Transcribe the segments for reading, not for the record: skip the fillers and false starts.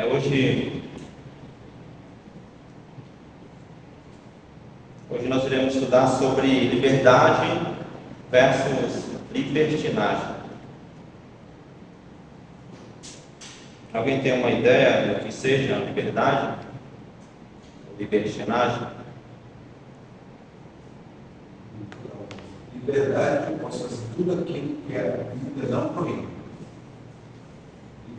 Hoje nós iremos estudar sobre liberdade versus libertinagem. Alguém tem uma ideia do que seja liberdade ou libertinagem? Liberdade, eu posso fazer tudo aquilo que a Bíblia não proíbe.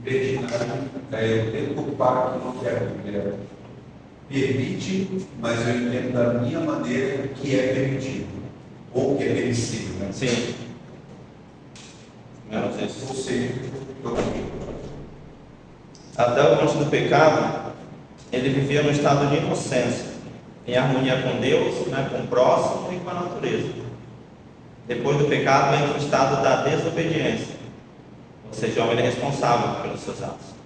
Libertinagem é eu tenho que ocupar aquilo que a Bíblia permite, mas eu entendo da minha maneira que é permitido, ou que é permissível. Né? Sim. Ou seja, Adão, antes do pecado, ele vivia no estado de inocência, em harmonia com Deus, com o próximo e com a natureza. Depois do pecado, entra o estado da desobediência, ou seja, o homem é responsável pelos seus atos.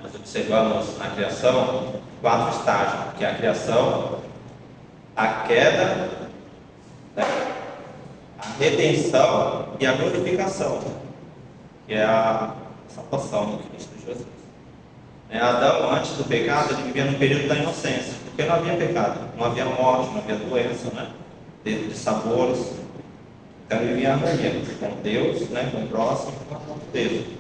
Nós observamos na criação 4 estágios, que é a criação, a queda, a redenção e a glorificação, que é a salvação do Cristo Jesus. Adão, antes do pecado, ele vivia no período da inocência, porque não havia pecado, não havia morte, não havia doença, de sabores. Então ele vivia em harmonia com Deus, com o próximo e com a natureza.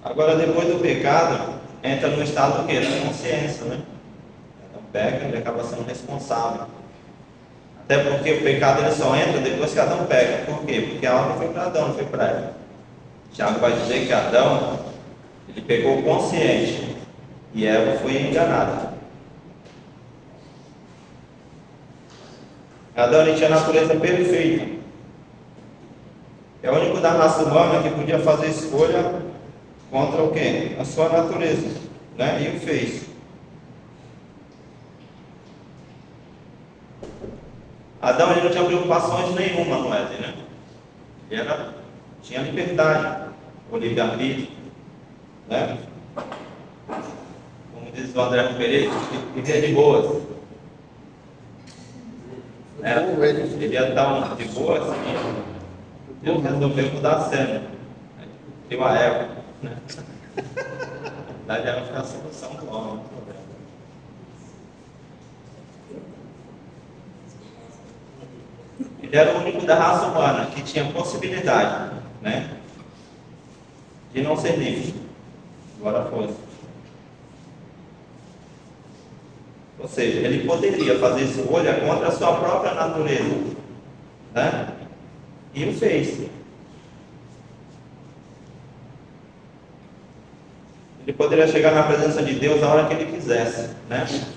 Agora, depois do pecado, entra no estado do quê? Da consciência, Então peca, ele acaba sendo responsável. Até porque o pecado ele só entra depois que Adão peca. Por quê? Porque a ordem foi para Adão, não foi para Eva. Tiago vai dizer que Adão, ele pecou consciente e Eva foi enganada. Adão ele tinha a natureza perfeita. É o único da raça humana que podia fazer escolha contra o quê? A sua natureza, e o fez. Adão ele não tinha preocupações nenhuma no Éden, Ele tinha liberdade, o livre-arbítrio, Como diz o André Pereira, vivia de boas. Ele ia estar de boas, Deus resolveu mudar a cena. Tem uma época. Na verdade, ela foi a solução do homem. Ele era o único da raça humana que tinha possibilidade, de não ser livre. Agora fosse. Ou seja, ele poderia fazer escolha contra a sua própria natureza, E o fez. Ele poderia chegar na presença de Deus a hora que ele quisesse,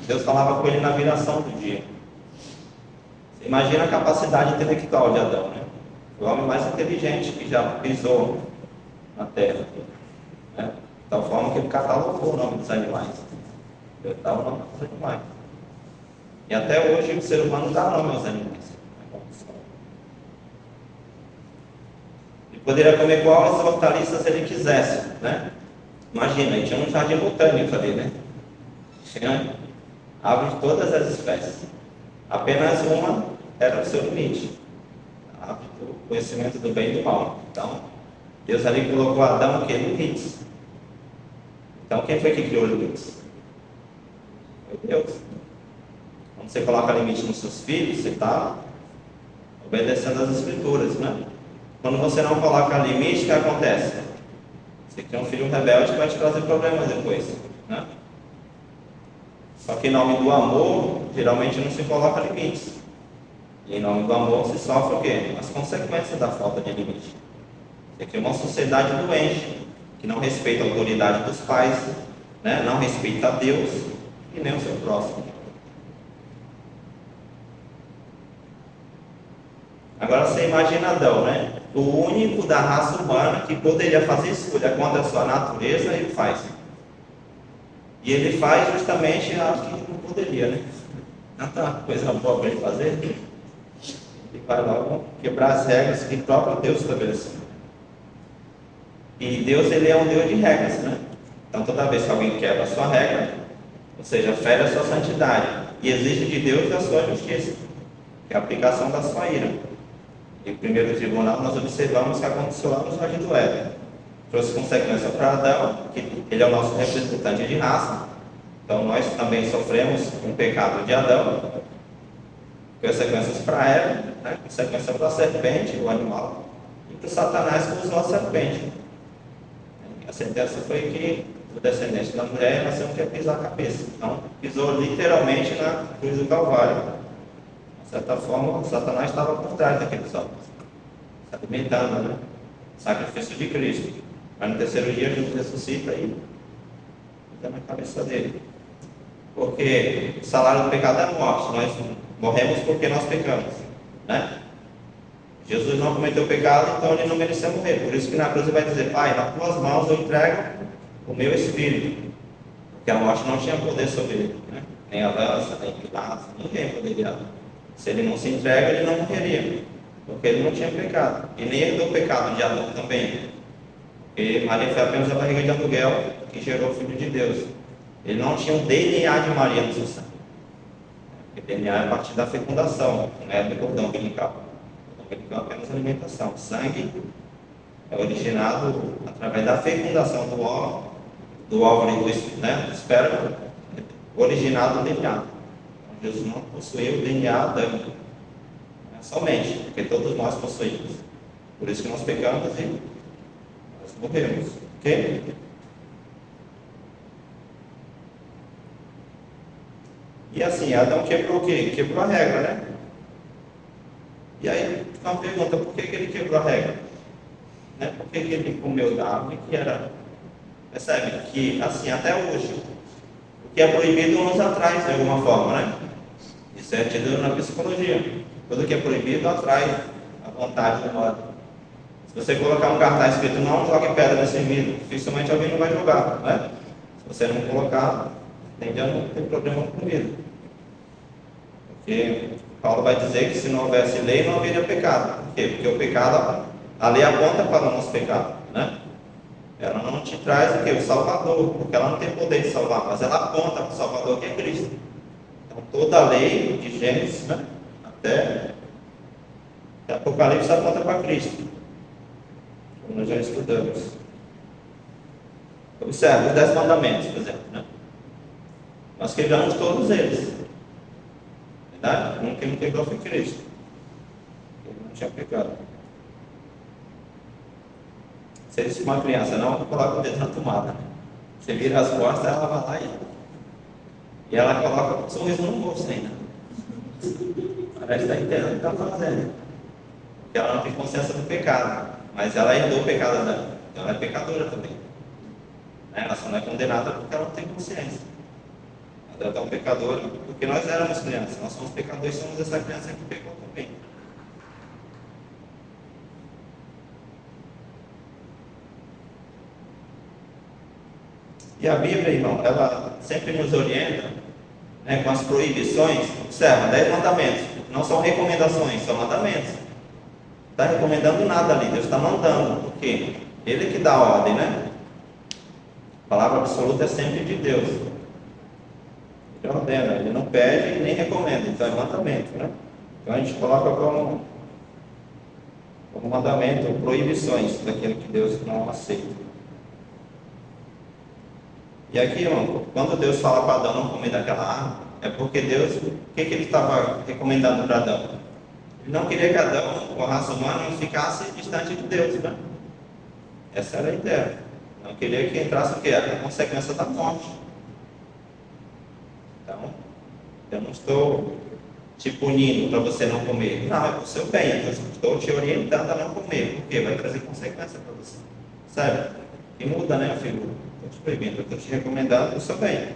Deus falava com ele na viração do dia. Você imagina a capacidade intelectual de Adão, O homem mais inteligente que já pisou na terra, De tal forma que ele catalogou o nome dos animais. Ele dá o nome dos animais. E até hoje o ser humano dá nome aos animais. Ele poderia comer quais hortaliças ele quisesse, Imagina, tinha um jardim botânico ali, Tinha árvores de todas as espécies. Apenas uma era o seu limite. O conhecimento do bem e do mal. Então, Deus ali colocou Adão o quê? Limites. Então, quem foi que criou limites? Foi Deus. Quando você coloca limite nos seus filhos, você está obedecendo às escrituras, Quando você não coloca limite, o que acontece? Você cria um filho rebelde que vai te trazer problemas depois, Só que em nome do amor, geralmente não se coloca limites. E em nome do amor se sofre o quê? As consequências da falta de limite. Você cria uma sociedade doente, que não respeita a autoridade dos pais, Não respeita a Deus e nem o seu próximo. Agora você imagina Adão, O único da raça humana que poderia fazer escolha contra a sua natureza, ele faz. E ele faz justamente algo que não poderia, Tanta coisa boa para ele fazer. Ele vai logo quebrar as regras que o próprio Deus estabeleceu. E Deus, ele é um Deus de regras, Então toda vez que alguém quebra a sua regra, ou seja, fere a sua santidade, e exige de Deus a sua justiça, que é a aplicação da sua ira. E o primeiro tribunal nós observamos que aconteceu lá no Jardim do Éden. trouxe consequência para Adão, que ele é o nosso representante de raça. Então nós também sofremos com o pecado de Adão, consequências para Eva, né? Consequência para a serpente, o animal, e para o Satanás que usou a serpente. A sentença foi que o descendente da mulher nasceu que ia pisar a cabeça. Então pisou literalmente na cruz do Calvário. De certa forma, o Satanás estava por trás daqueles homens, se alimentando, né? Sacrifício de Cristo. Mas no terceiro dia Jesus ressuscita e dá na cabeça dele. Porque o salário do pecado é a morte. Nós morremos porque nós pecamos, né? Jesus não cometeu pecado, então ele não merecia morrer. Por isso que na cruz ele vai dizer: Pai, nas tuas mãos eu entrego o meu espírito. Porque a morte não tinha poder sobre ele, né? Nem a lança, nem Pilatos, ninguém poderia. Se ele não se entrega, ele não morreria, porque ele não tinha pecado. E nem herdou o pecado de Adão também. Porque Maria foi apenas a barriga de aluguel que gerou o Filho de Deus. Ele não tinha o DNA de Maria no seu sangue. Porque DNA é a partir da fecundação, não é do cordão umbilical. O cordão umbilical é apenas alimentação. O sangue é originado através da fecundação do óvulo e do esperma, originado do DNA. Então, Jesus não possuía o DNA adâmico, somente, porque todos nós possuímos. Por isso que nós pecamos e nós morremos. Ok? E assim, Adão quebrou o quê? Quebrou a regra, né? E aí, uma pergunta: por que ele quebrou a regra? Né? Por que ele comeu da árvore que era... Percebe? Que, assim, até hoje, o que é proibido anos atrás, de alguma forma, né? Isso é tido na psicologia. Tudo que é proibido atrai a vontade do modo. Se você colocar um cartaz escrito "não jogue pedra nesse vidro", dificilmente alguém não vai jogar, né? Se você não colocar, tende a não ter problema com o vidro. Porque Paulo vai dizer que se não houvesse lei, não haveria pecado. Por quê? Porque o pecado, a lei aponta para o nosso pecado, né? Ela não te traz o quê? O Salvador, porque ela não tem poder de salvar, mas ela aponta para o Salvador, que é Cristo. Então toda a lei de Gênesis, né? Até Apocalipse aponta para Cristo, como nós já estudamos. Observe os 10 mandamentos, por exemplo, né? Nós quebramos todos eles. Verdade? O único que não quebrou foi Cristo. Ele não tinha pecado. Você disse uma criança: não coloca o dedo na tomada, né? Você vira as costas, ela vai lá e ela coloca um sorriso no bolso ainda. Parece que está entendendo o que está fazendo. Porque ela não tem consciência do pecado, mas ela herdou o pecado dela. Então ela é pecadora também, né? Ela só não é condenada porque ela não tem consciência. Ela é tão pecadora porque nós éramos crianças. Nós somos pecadores, somos essa criança que pecou também. E a Bíblia, irmão, ela sempre nos orienta, né, com as proibições. Observa, 10 mandamentos. Não são recomendações, são mandamentos. Não está recomendando nada ali, Deus está mandando. Por quê? Ele que dá a ordem, né? A palavra absoluta é sempre de Deus. Ele ordena, ele não pede e nem recomenda. Então é mandamento, né? Então a gente coloca como mandamento, proibições daquilo que Deus não aceita. E aqui, irmão, quando Deus fala para Adão não comer daquela árvore, é porque Deus, o que ele estava recomendando para Adão? Ele não queria que Adão, com a raça humana, ficasse distante de Deus, né? Essa era a ideia. Não queria que entrasse o quê? A consequência da morte. Então, eu não estou te punindo para você não comer. Não, é para o seu bem. Eu estou te orientando a não comer. Por quê? Vai trazer consequência para você. Sabe? E muda, né, a figura. Estou te proibindo, eu estou te recomendando para o seu bem.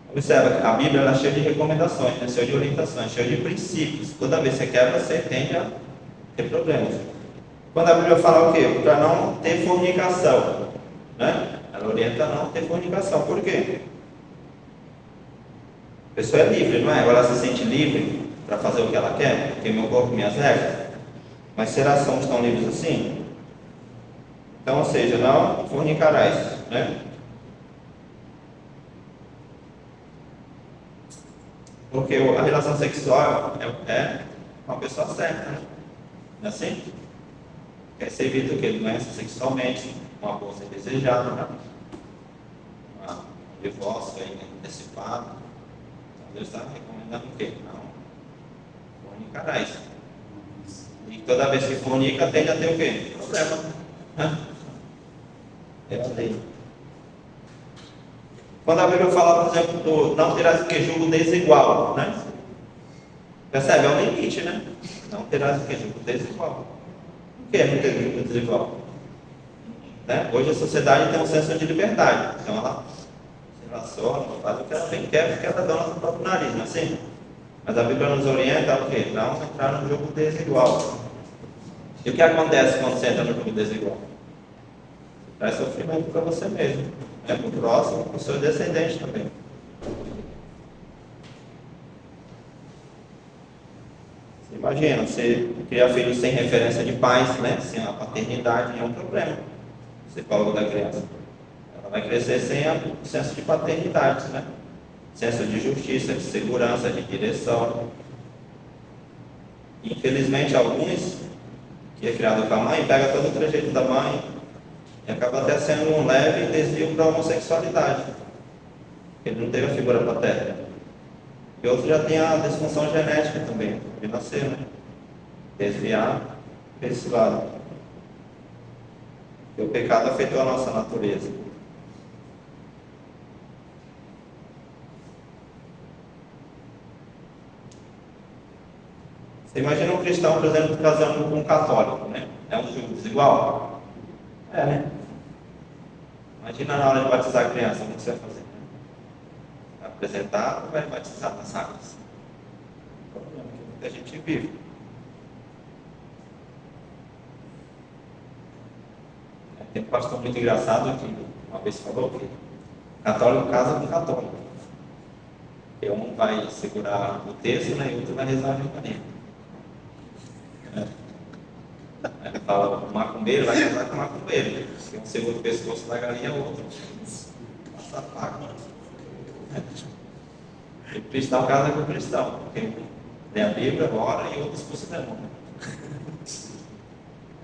Observa, a Bíblia é cheia de recomendações, né? Cheia de orientações, cheia de princípios. Toda vez que você quebra, você tende a ter problemas. Quando a Bíblia fala o quê? Para não ter fornicação, né? Ela orienta a não ter fornicação. Por quê? A pessoa é livre, não é? Agora ela se sente livre para fazer o que ela quer, porque meu corpo, minhas regras. Mas será que somos tão livres assim? Então, ou seja, não fornicarás, né? Porque a relação sexual é uma pessoa certa, né? Não é assim? Quer ser evita o quê? Doença sexualmente, uma bolsa indesejada, né? Um divórcio aí antecipado. Então Deus está recomendando o quê? Não fornicarais. E toda vez que fornica, tende a ter o quê? Problema. Né? É a lei. Quando a Bíblia fala, por exemplo, do não terás o que julgo desigual, né? Percebe? É um limite, né? Não terás o que julgo desigual. O que é não ter julgo desigual? Né? Hoje a sociedade tem um senso de liberdade. Então ela se relaciona, faz o que ela bem quer, porque ela dá no próprio nariz, não é assim? Mas a Bíblia nos orienta a o quê? Não entrar no jogo desigual. E o que acontece quando você entra no jogo desigual? Traz sofrimento para você mesmo, para o próximo, para o seu descendente também. Você imagina, você cria filhos sem referência de pais, né? Sem a paternidade, é um problema. Psicólogo da criança. Ela vai crescer sem o senso de paternidade, né? Senso de justiça, de segurança, de direção. Infelizmente, alguns que é criado com a mãe, pega todo o trejeito da mãe e acaba até sendo um leve desvio para a homossexualidade. Ele não teve a figura paterna. E outro já tem a disfunção genética também, de nascer, né? Desviar para esse lado. E o pecado afetou a nossa natureza. Você imagina um cristão, por exemplo, casando com um católico, né? É um jogo desigual? É, né? Imagina na hora de batizar a criança, como você vai fazer? Vai apresentar ou vai batizar nas águas? É o problema que a gente vive. Tem um pastor muito engraçado que uma vez falou que católico casa com católico. Porque um vai segurar o texto, né, e o outro vai rezar a Eucaristia. Ele fala, o macumbeiro vai casar com o macumbeiro. Um segura o pescoço da galinha, o outro passa a faca. E o cristão casa com o cristão. Porque lê a Bíblia, ora e outros expulsa o demônio.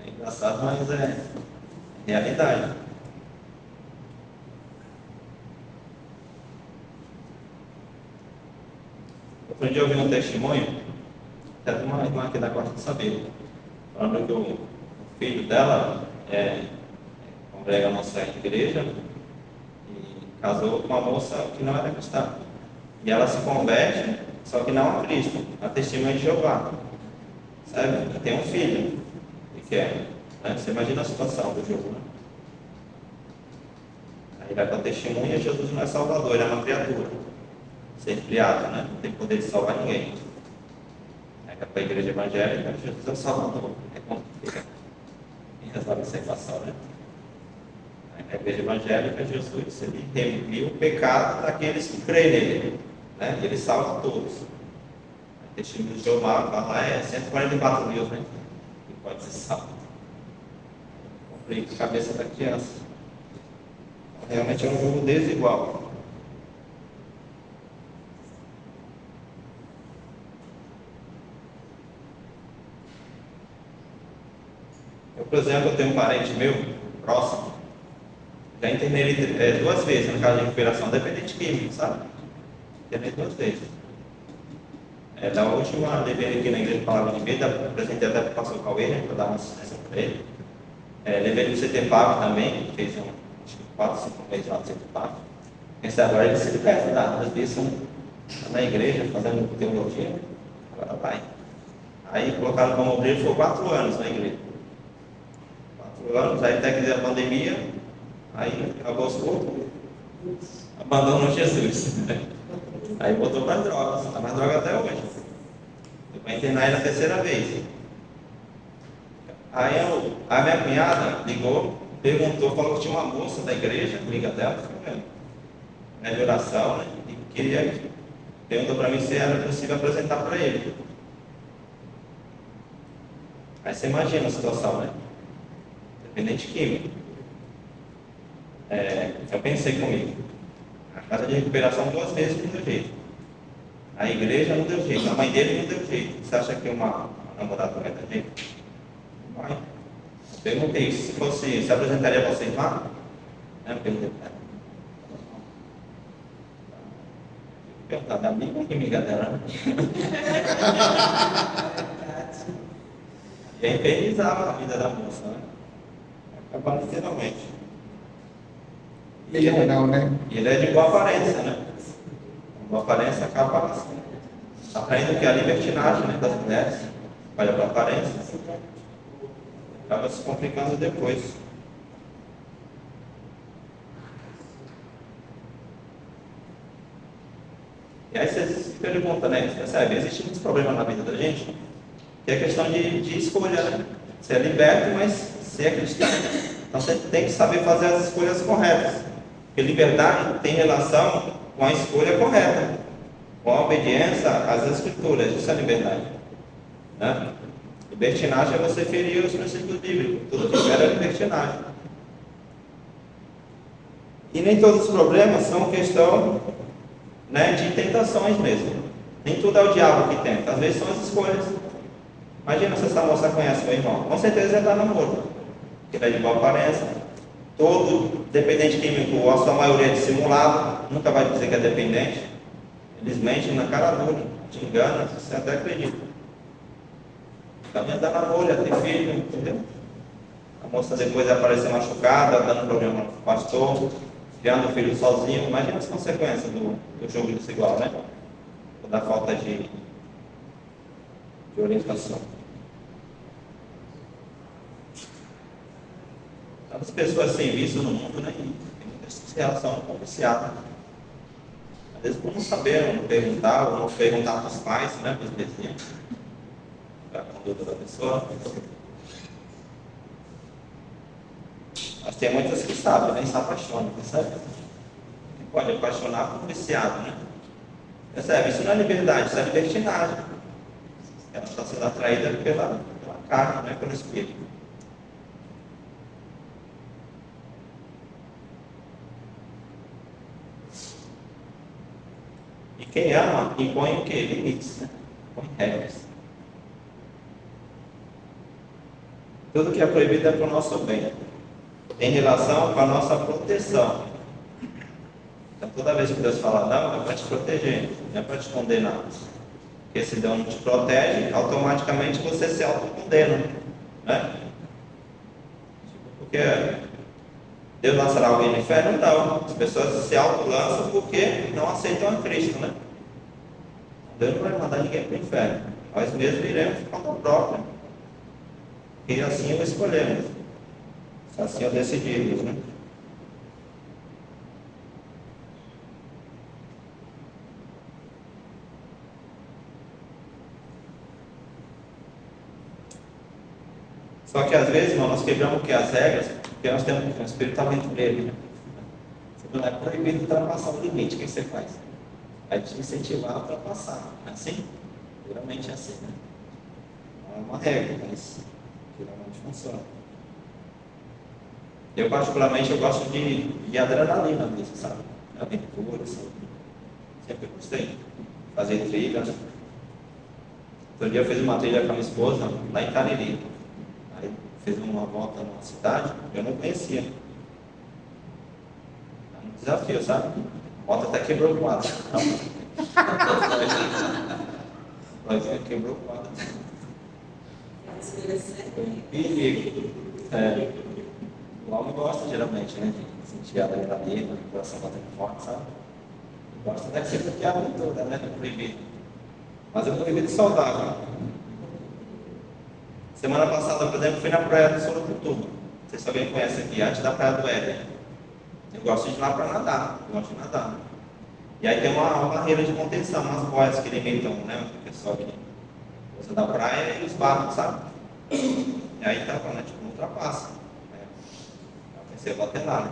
É engraçado, mas é realidade. Outro dia eu vi um testemunho, até de uma irmã aqui da Costa do Saber, falando que o filho dela congrega a nossa igreja e casou com uma moça que não era cristã. E ela se converte, só que não a Cristo, a testemunha de Jeová. Sabe? E tem um filho que quer. Né? Você imagina a situação do jogo, né? Aí vai para a testemunha, Jesus não é salvador, ele é uma criatura. Ser criado, né? Não tem poder de salvar ninguém. Aí vai para a igreja evangélica, Jesus é o salvador. É como fica. Quem resolve essa equação, né? Aí na igreja evangélica, Jesus ele remove o pecado daqueles que creem nele. Né? Ele salva todos. O testemunho de Jeová fala, 144 mil, né? Que pode ser salvo. A cabeça da criança. Realmente é um jogo desigual. Eu, por exemplo, eu tenho um parente meu, próximo, já internei ele 2 vezes no caso de recuperação dependente químico, sabe? Internei 2 vezes. Da última, levei ele aqui na igreja de Palavra de Vida, apresentei até para o pastor Cauê, né, para dar uma assistência para ele. Levei ele no CTPAV também, fez 4, 5 meses lá no CTPAV. Esse agora ele se liberta das bênçãos na igreja, fazendo teologia, agora vai. Aí colocaram como obreiro, ficou 4 anos na igreja. 4 anos, aí até que veio a pandemia, aí gostou, abandonou Jesus. Aí voltou para as drogas, está nas drogas até hoje. Eu vou internar ele a 3ª vez. Aí a minha cunhada ligou, perguntou, falou que tinha uma moça da igreja, amiga dela, de oração, né? E perguntou para mim se era possível apresentar para ele. Aí você imagina a situação, né? Dependente químico. Eu pensei comigo. A casa de recuperação 2 vezes não deu jeito. A igreja não deu jeito. A mãe dele não deu jeito. Você acha que uma namorada vai dar jeito? Não vai. Perguntei se apresentaria vocês lá? Perguntei para ela. Perguntar da amiga ou inimiga dela, né? E aí infernizava a vida da moça, né? Acabava literalmente. E ele é de boa aparência, né? Boa aparência acaba assim. Aprende que é a libertinagem, né, das mulheres. Olha para a aparência. Acaba se complicando depois. E aí você se pergunta, né? Você percebe, existe muitos problemas na vida da gente, que é questão de escolha, né? Você é liberto, mas você é cristão. Então você tem que saber fazer as escolhas corretas. Porque liberdade tem relação com a escolha correta, com a obediência às escrituras. Isso é liberdade, né? Libertinagem é você ferir os princípios bíblicos. Tudo que era libertinagem. E nem todos os problemas são questão, né, de tentações mesmo. Nem tudo é o diabo que tenta. Às vezes são as escolhas. Imagina se essa moça conhece meu irmão. Com certeza ele dá namoro. Ele é de boa aparência. Todo dependente químico, a sua maioria é dissimulado. Nunca vai dizer que é dependente. Eles mentem na cara dura. Te enganam, você até acredita. Então ia dar namoro, ia ter filho, entendeu? A moça depois ia aparecer machucada, dando problema no pastor, criando o filho sozinho. Imagina as consequências do jogo desigual, né? Ou da falta de orientação. As pessoas sem vício no mundo, né? Tem muita relação com o viciado. Às vezes por não saber, ou não perguntar, ou não perguntar para os pais, né? Para os vizinhos, para a conduta da pessoa. Mas tem muitas que sabem, nem se apaixonam, percebe? Pode apaixonar por um viciado, né? Percebe? Isso não é liberdade, isso é libertinagem. Ela está sendo atraída pela carne, não é pelo espírito. E quem ama impõe o quê? Limites, né? Impõe regras. Tudo que é proibido é para o nosso bem. Tem relação com a nossa proteção. Então toda vez que Deus fala não, é para te proteger, não é para te condenar. Porque se Deus não te protege, automaticamente você se autocondena, né? Porque Deus lançará alguém no inferno? Não. As pessoas se autolançam porque não aceitam a Cristo, né? Deus não vai mandar ninguém para o inferno. Nós mesmos iremos por conta própria. E assim o escolhemos. Assim o decidimos, né? Só que às vezes, irmão, nós quebramos o que? As regras, porque nós temos um espírito aventureiro, né? Você não é proibido ultrapassar o limite, o que você faz? Vai te incentivar a ultrapassar, não é assim? Geralmente é assim, né? Não é uma regra, mas geralmente funciona. Eu particularmente eu gosto de adrenalina mesmo, sabe? Aventura, assim. Sempre gostei. Fazer trilha, né? Outro dia eu fiz uma trilha com a minha esposa lá em Cariri. Aí fiz uma volta numa cidade, eu não conhecia. É um desafio, sabe? A moto até quebrou o quadro. Mas quebrou o quadro. Perigo. O homem gosta geralmente, né? De sentir a adrenalina, o coração batendo forte, sabe? Gosta daquilo que é a aventura, né? Do proibido. Mas é um proibido saudável. Semana passada, por exemplo, fui na praia do Sorocutuba. Não sei se alguém conhece aqui, antes da praia do Éden. Eu gosto de ir lá para nadar, eu gosto de nadar. E aí tem uma barreira de contenção, umas boias que limitam, né? O pessoal que usa da praia e os barcos, sabe? E aí tá, né? Tipo, não ultrapassa. Você vai bater lá, né?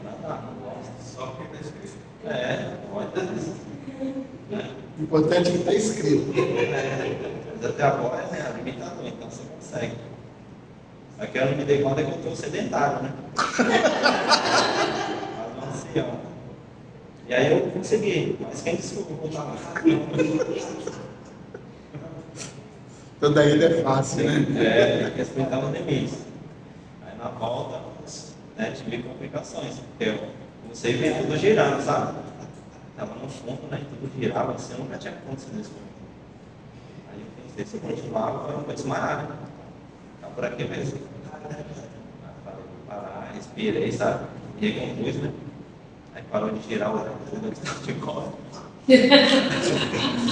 Nadar, não gosta. Só porque está escrito. Pode isso. O importante é que está escrito. Mas até agora é limitador, então você consegue. Só que eu não me dei conta que eu estou sedentário, né? Mas um ancião. E aí eu consegui, mas quem disse que eu vou voltar lá? Toda ida é fácil, né? Tem que respeitar os limites. Aí na volta, né, tive complicações, porque eu comecei a ver tudo girando, sabe? Tava no fundo, né, e tudo girava, assim, nunca tinha acontecido isso comigo. Aí eu pensei, se eu continuava, eu vou desmaiar, né? Então por aqui mesmo. Aí falei, vou parar, respirei, sabe? E recompus, né? Aí parou de girar o tudo que estava de costas.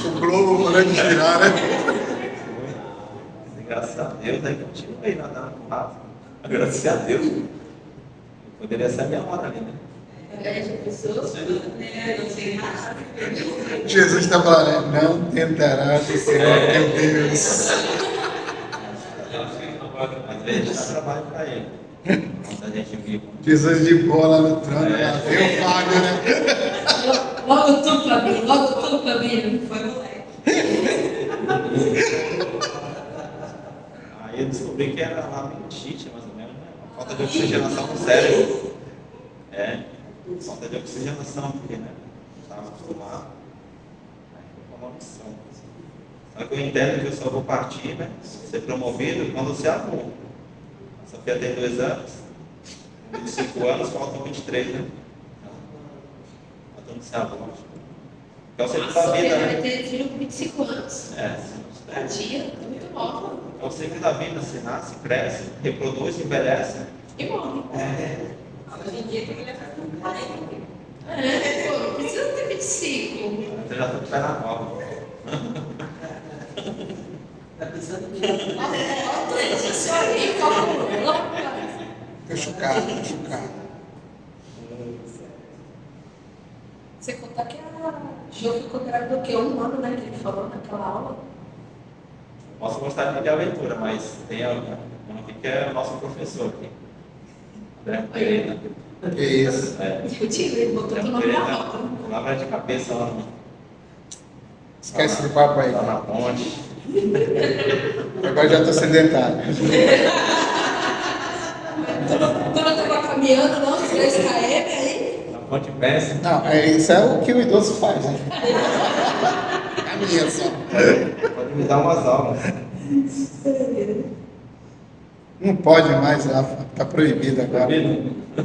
O globo parou de girar, né? Graças a Deus, aí continuei nadando com o Rafa. Graças a Deus. Poderia ser a minha hora ali, né? Jesus está falando, não tentará o Senhor teu Deus. Às vezes dá trabalho para ele. Quando a gente vive. Jesus de boa lá no trono, lá veio o Fábio, né? Logo tu, Fabinho, foi moleque. Aí eu descobri que era labirintite, mais ou menos, né? Uma falta de oxigenação no cérebro. Falta de oxigenação, porque, né? Não estava acostumado. Aí foi uma maldição. Só que eu entendo que eu só vou partir, né? Ser promovido quando se avô. A Sofia tem 2 anos, 25 anos, faltam 23, né? Faltando se avô. É o ciclo da vida, Vai né? ter filho com 25 anos. Tadinha, muito nova. É o ciclo da vida, se nasce, cresce, reproduz, envelhece. E morre. Hoje em dia tem mulher fazendo 40. Pô, não precisa ter 25. Você já está de pé na cova. Tá pensando em Olha essa pessoa aí, calma. Fica chocado. Você contar que a Jo ficou grávida do quê? 1 ano, né? Que ele falou naquela aula. Posso gostar de aventura, mas tem uma aqui que é o nosso professor aqui. André Pereira. Que isso. Discutindo, ele botou teu nome na roda. Lavra de cabeça lá, Esquece do papo aí. lá na ponte. Agora já estou sedentário. Tu não estava caminhando, não? 3 km aí? Na ponte Pérsia. Não, isso é o que o idoso faz, né? Caminha só. Pode me dar umas aulas. Não pode mais, Rafa. Está proibido agora.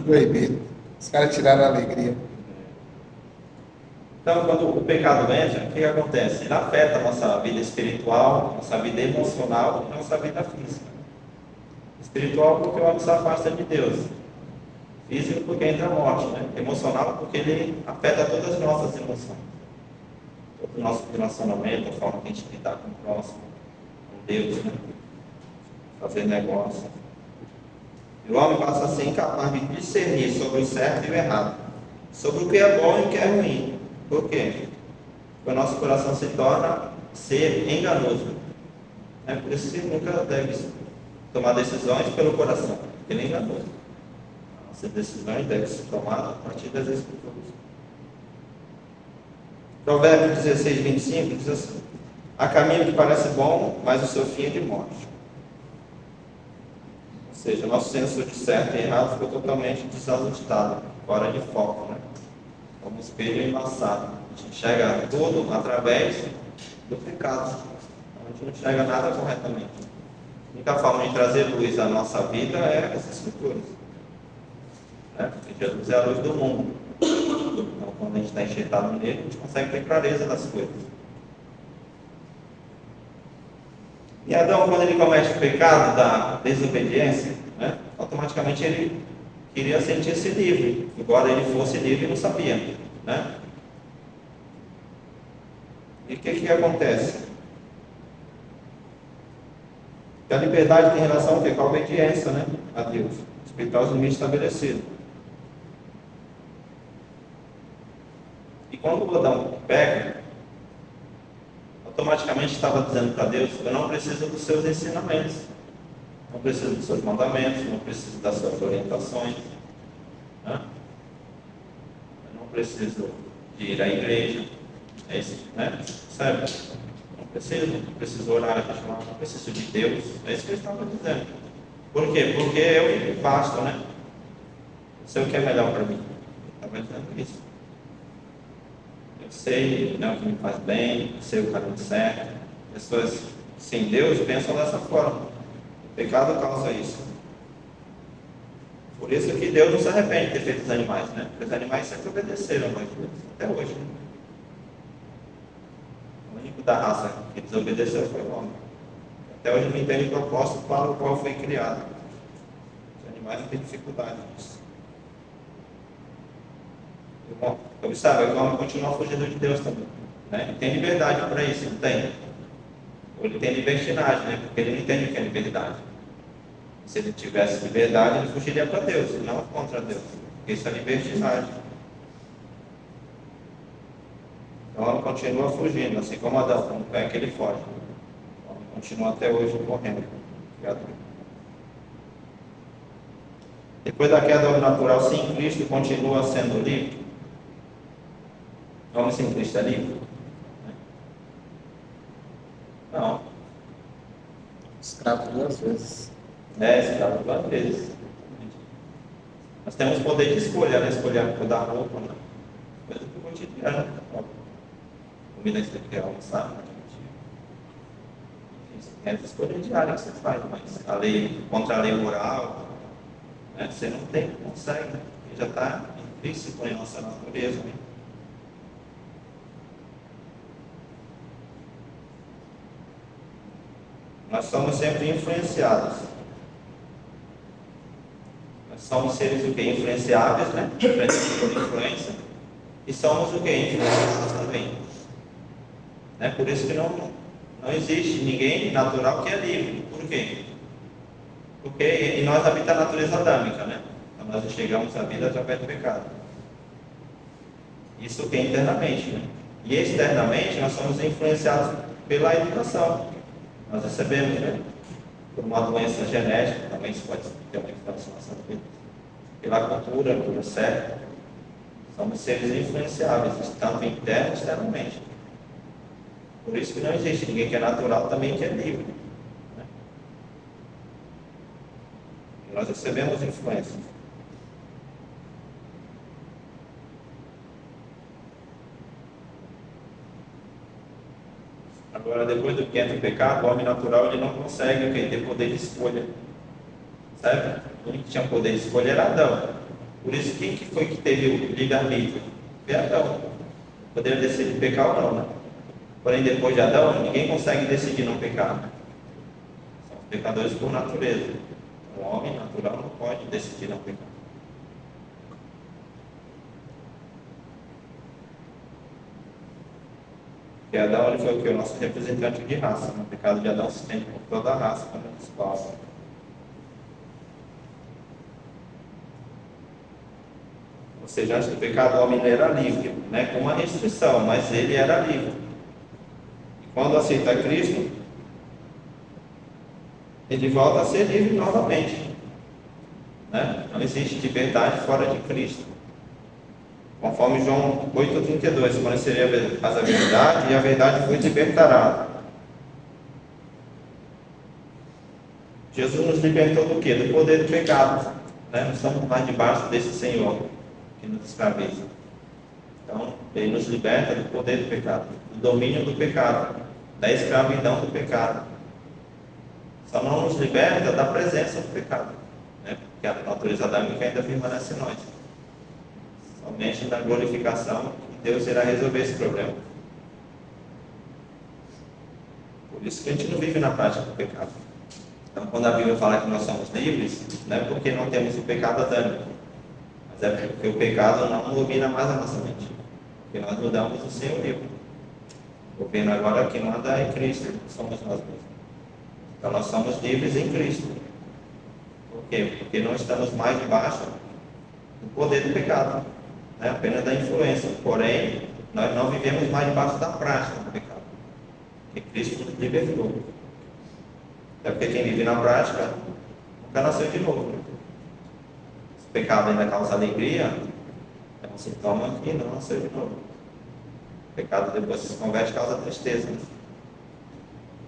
Proibido. Os caras tiraram a alegria. Então, quando o pecado entra, o que acontece? Ele afeta a nossa vida espiritual, nossa vida emocional e nossa vida física. Espiritual porque o homem se afasta de Deus. Físico porque entra a morte, né? Emocional porque ele afeta todas as nossas emoções. Todo o nosso relacionamento, a forma que a gente lidar com o próximo, com Deus, né? Fazer negócio. E o homem passa a ser incapaz de discernir sobre o certo e o errado, sobre o que é bom e o que é ruim. Por quê? Porque o nosso coração se torna ser enganoso. Por isso que nunca deve tomar decisões pelo coração, porque ele é enganoso. Essas decisões devem ser tomadas a partir das Escrituras. Provérbios 16, 25 diz assim: há caminho que parece bom, mas o seu fim é de morte. Ou seja, nosso senso de certo e errado ficou totalmente desajustado, fora de foco, né? Como um espelho embaçado. A gente enxerga tudo através do pecado. A gente não enxerga nada corretamente. A única forma de trazer luz à nossa vida é as Escrituras. Porque Jesus é a luz do mundo. Então, quando a gente está enxertado nele, a gente consegue ter clareza das coisas. E Adão, quando ele comete o pecado da desobediência, automaticamente ele queria sentir-se livre, embora ele fosse livre e não sabia. E o que acontece? Que a liberdade tem relação com a obediência, a Deus, respeitar os limites estabelecidos. E quando o Adão peca, automaticamente estava dizendo para Deus: eu não preciso dos seus ensinamentos, não preciso dos seus mandamentos, não preciso das suas orientações, eu não preciso de ir à igreja, sabe? Não preciso orar, não preciso de Deus. É isso que ele estava dizendo. Por quê? Porque eu basto, Eu sei o que é melhor para mim. Ele estava dizendo isso. Eu sei o que me faz bem, eu sei o caminho certo. Pessoas Sim, Deus pensa dessa forma. O pecado causa isso. Por isso que Deus não se arrepende de ter feito os animais, né? Porque os animais sempre obedeceram a voz de Deus, até hoje. Né? O único da raça que desobedeceu foi o homem. Até hoje não entende o propósito para o qual foi criado. Os animais não têm dificuldade nisso. Observe que o homem continua fugindo de Deus também. Né? Ele tem liberdade para isso, não tem? Ou ele tem libertinagem, né? Porque ele não entende o que é liberdade. Se ele tivesse liberdade, ele fugiria para Deus, e não contra Deus. Porque isso é libertinagem. Então o homem continua fugindo, assim como Adão, quando é que ele foge. O homem continua até hoje correndo. Depois da queda, o homem natural sem Cristo continua sendo livre. O homem sem Cristo é livre? Não. Escravo 2 vezes. Escravo 2 vezes. Nós temos poder de escolha, né? Escolher a cor da roupa, né? Coisa do cotidiano. Comida que você quer almoçar, né? É a escolha diária que você faz, mas a lei, contra a lei moral, né? Você não consegue, né? Já está intrínseco em nossa natureza, né? Nós somos sempre influenciados. Nós somos seres o quê? Influenciáveis, né? Por influência. E somos o quê? Influenciados também. Né? Por isso que não existe ninguém natural que é livre. Por quê? Porque em nós habita a natureza adâmica, né? Então nós chegamos à vida através do pecado. Isso que é internamente, né? E externamente nós somos influenciados pela educação. Nós recebemos, né? Por uma doença genética, também isso pode ter uma influência na nossa vida. Pela cultura, pelo certo. Somos seres influenciáveis, tanto interno e externamente. Por isso que não existe ninguém que é natural também que é livre. Né? E nós recebemos influência. Agora, depois do que entra o pecado, o homem natural ele não consegue ter poder de escolha. Certo? O único que tinha poder de escolha era Adão. Por isso, quem que foi que teve o livre-arbítrio? Foi Adão. Poderia decidir pecar ou não, né? Porém, depois de Adão, ninguém consegue decidir não pecar. São pecadores por natureza. O homem natural não pode decidir não pecar. Porque Adão ele foi o que? O nosso representante de raça. O pecado de Adão se estende por toda a raça, quando ele espalha. Ou seja, antes do pecado o homem era livre, né? Com uma restrição, mas ele era livre. E quando aceita Cristo, ele volta a ser livre novamente. Né? Não existe liberdade fora de Cristo. Conforme João 8,32, conheceria a verdade e a verdade vos libertará. Jesus nos libertou do quê? Do poder do pecado. Né? Não estamos mais debaixo desse Senhor que nos escraviza. Então, Ele nos liberta do poder do pecado, do domínio do pecado, da escravidão do pecado. Só não nos liberta da presença do pecado, né? Porque a natureza adâmica ainda permanece em nós. Somente na glorificação que Deus irá resolver esse problema. Por isso que a gente não vive na prática do pecado. Então, quando a Bíblia fala que nós somos livres, não é porque não temos o pecado adâmico, mas é porque o pecado não domina mais a nossa mente. Porque nós mudamos o Senhor livre. O governo agora que manda é Cristo, somos nós mesmos. Então, nós somos livres em Cristo. Por quê? Porque não estamos mais debaixo do poder do pecado. Né? Apenas da influência, porém nós não vivemos mais debaixo da prática do pecado, porque Cristo nos libertou. É porque quem vive na prática nunca nasceu de novo. Se o pecado ainda causa alegria, é um sintoma que não nasceu de novo. O pecado depois se converte causa tristeza, né?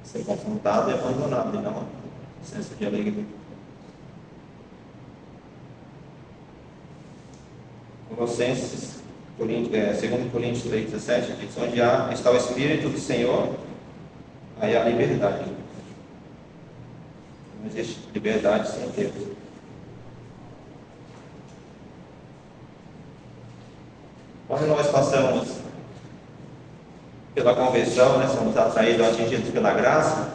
Ser confrontado e abandonado, e não senso de alegria. Colossenses, 2 Coríntios 3,17 diz: onde está o Espírito do Senhor, aí há liberdade. Não existe liberdade sem Deus. Quando nós passamos pela conversão, né, somos atraídos ou atingidos pela graça,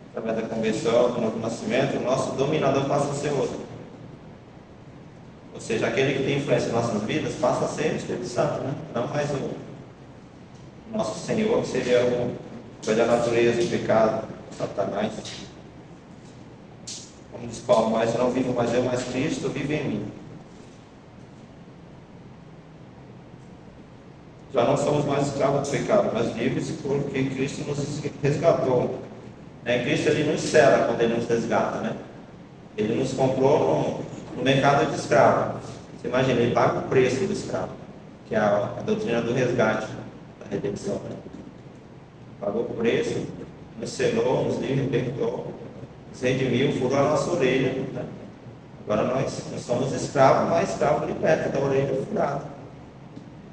através da conversão, do novo nascimento, o nosso dominador passa a ser outro. Ou seja, aquele que tem influência em nossas vidas passa a ser o Espírito Santo, né? Não mais o nosso Senhor, que seria o da natureza, o pecado, o Satanás. Como diz Paulo, mas não vivo mais eu, mas Cristo vive em mim. Já não somos mais escravos do pecado, mas livres porque Cristo nos resgatou. Cristo ele nos cela quando ele nos resgata, né? Ele nos comprou no mercado de escravo. Você imagina, ele paga o preço do escravo, que é a doutrina do resgate, da redenção, né? Pagou o preço, nos selou, nos libertou, nos redimiu, furou a nossa orelha, né? Agora nós somos escravos, mas escravo liberto da orelha furada.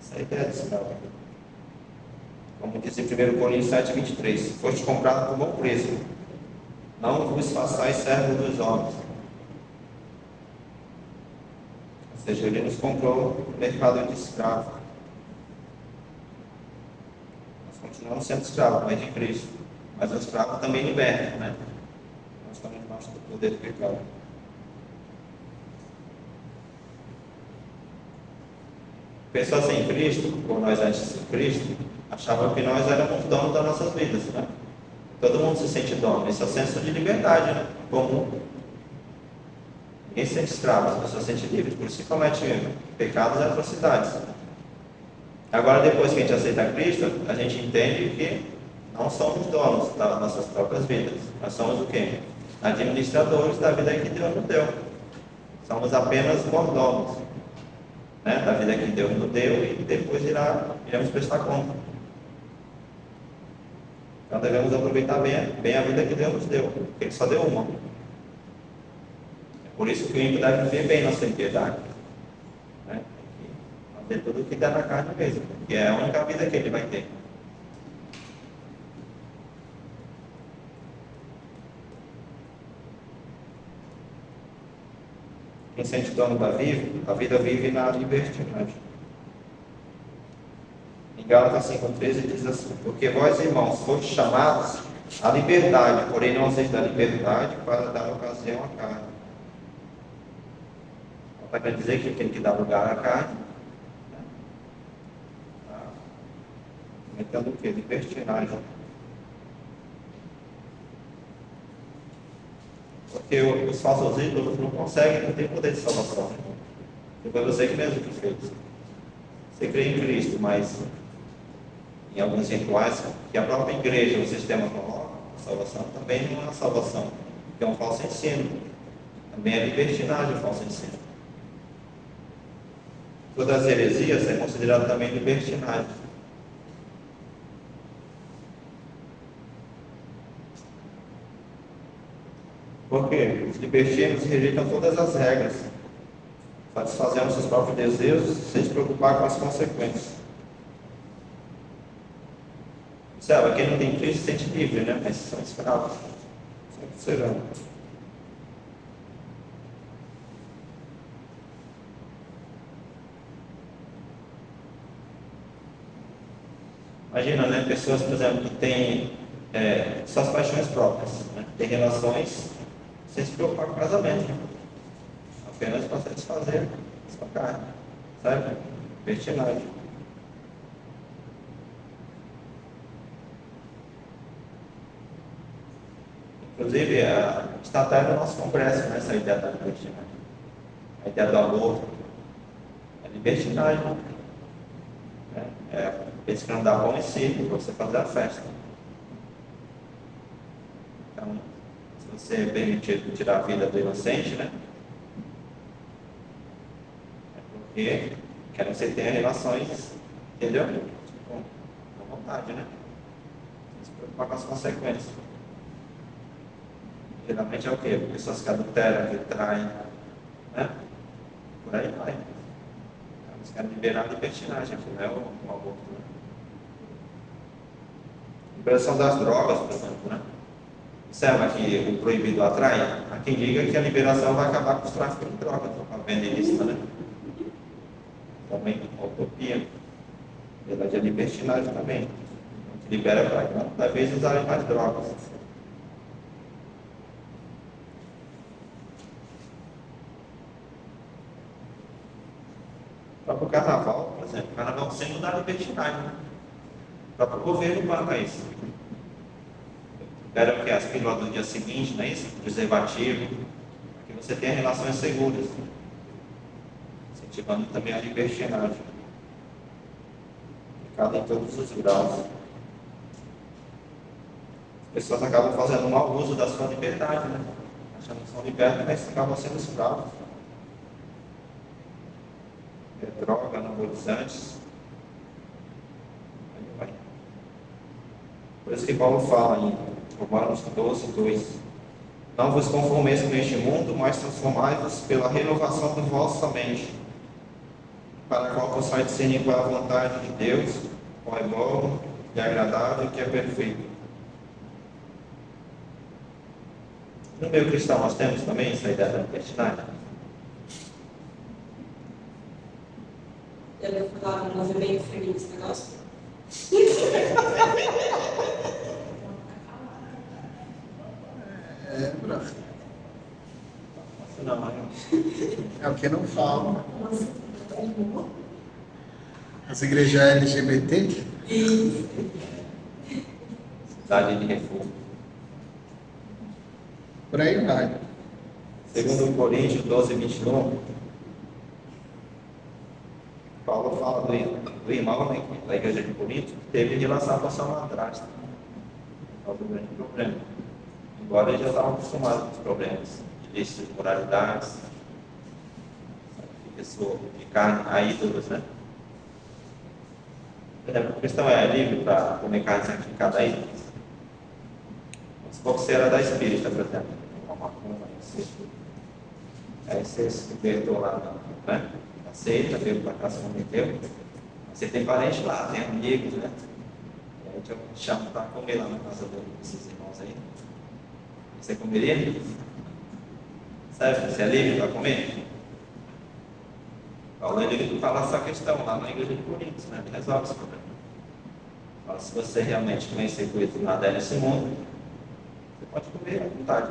Essa é a ideia do escravo. Como diz em 1 Coríntios 7,23: foste comprado por bom preço, não vos façais servos dos homens. Ou seja, ele nos comprou no mercado de escravo. Nós continuamos sendo escravos, mas de Cristo. Mas o escravo também liberta, né? Nós estamos debaixo do poder do pecado. Pessoas sem Cristo, ou nós antes de Cristo, achavam que nós éramos donos das nossas vidas, né? Todo mundo se sente dono. Esse é o senso de liberdade, né? Comum. Ninguém se sente escravo, as pessoas se sentem livres, por isso que comete pecados e atrocidades. Agora, depois que a gente aceita Cristo, a gente entende que não somos donos das nossas próprias vidas. Nós somos o quê? Administradores da vida que Deus nos deu. Somos apenas mordomos, né? Da vida que Deus nos deu, e depois iremos prestar conta. Então devemos aproveitar bem a vida que Deus nos deu, porque Ele só deu uma. É por isso que o ímpio deve viver bem na sua impiedade, né? Fazer tudo o que dá na carne mesmo, porque é a única vida que ele vai ter. Quem sente dono da vida vive na libertinagem. Em Gálatas 5,13 diz assim: porque vós, irmãos, fostes chamados à liberdade, porém não useis da liberdade para dar ocasião à carne. Não quer dizer que aquele que dá lugar à carne está cometendo o quê? Libertinagem. Porque os falsos ídolos não conseguem, não tem poder de salvação. Foi você que mesmo que fez. Você crê em Cristo, mas em alguns rituais que a própria igreja, o sistema coloca, a salvação também não é uma salvação, que é um falso ensino. Também é libertinagem o falso ensino. Todas as heresias é considerado também libertinagem. Porque os libertinos rejeitam todas as regras, satisfazendo seus próprios desejos sem se preocupar com as consequências. Observa, quem não tem Cristo se sente livre, né? Mas são escravos. Sempre serão. Imagina, né? Pessoas, por exemplo, que têm suas paixões próprias, né? Tem relações sem se preocupar com o casamento, né? Apenas para satisfazer sua carne, sabe? Libertinagem. Inclusive, está até no nosso congresso, né, essa ideia da libertinagem. A ideia do aborto é libertinagem, né? Esse que não dá pão em circo para você fazer a festa. Então, se você é permitido tirar a vida do inocente, né? É porque quer que você tenha relações, entendeu? Com vontade, né? Sem se preocupar com as consequências. Geralmente é o quê? Pessoas que adulteram, que traem, né? Por aí vai. Então, eles querem liberar a libertinagem, que não é o aborto, né? Liberação das drogas, por exemplo, né? Observa que o proibido atrai. Há quem diga que a liberação vai acabar com os tráficos de drogas, com a venda ilícita, né? Também uma utopia. Verdade é libertinagem também. A gente libera para cada vez usarem mais drogas. O próprio carnaval, por exemplo, o carnaval sempre dá libertinagem, né? O próprio governo banca isso. Libera o que? As pílulas do dia seguinte, não é isso? Preservativo, para que você tenha relações seguras. Incentivando também a libertinagem. Aplicada em todos os graus. As pessoas acabam fazendo mau uso da sua liberdade, né? Achando que são libertas, mas acabam sendo escravos. Droga, anabolizantes. Por isso que Paulo fala em Romanos 12, 2: não vos conformeis com este mundo, mas transformai-vos pela renovação da vossa mente, para a qual possais discernir qual é a vontade de Deus, qual é bom e agradável e que é perfeito. No meio cristão nós temos também essa ideia da libertinagem. Eu ia falar um movimento feminista gospel. Não, É o que não fala. As igrejas LGBT? cidade de refúgio. Por aí vai. Segundo Coríntios 12, 21, Paulo fala do irmão, né, da igreja de Corinto, que teve relação com a sua madrasta. É o grande problema. Embora eles já estavam acostumados com os problemas de vícios, de moralidades, de carne a ídolos, né? Por exemplo, o cristão é livre para comer carne sacrificada a ídolos. Se você era da espírita, por exemplo, uma macumba, aí você se libertou lá, né? Aceita, veio para cá, se converteu. Você tem parente lá, tem amigos, né? E aí eu te chamo para comer lá na casa desses irmãos aí. Você comeria? Sabe, você é livre para comer? Paulo ele fala essa questão lá na igreja de Coríntios, né? Ele resolve esse problema. Fala, se você realmente conhecer coisas nada nesse mundo, você pode comer à vontade.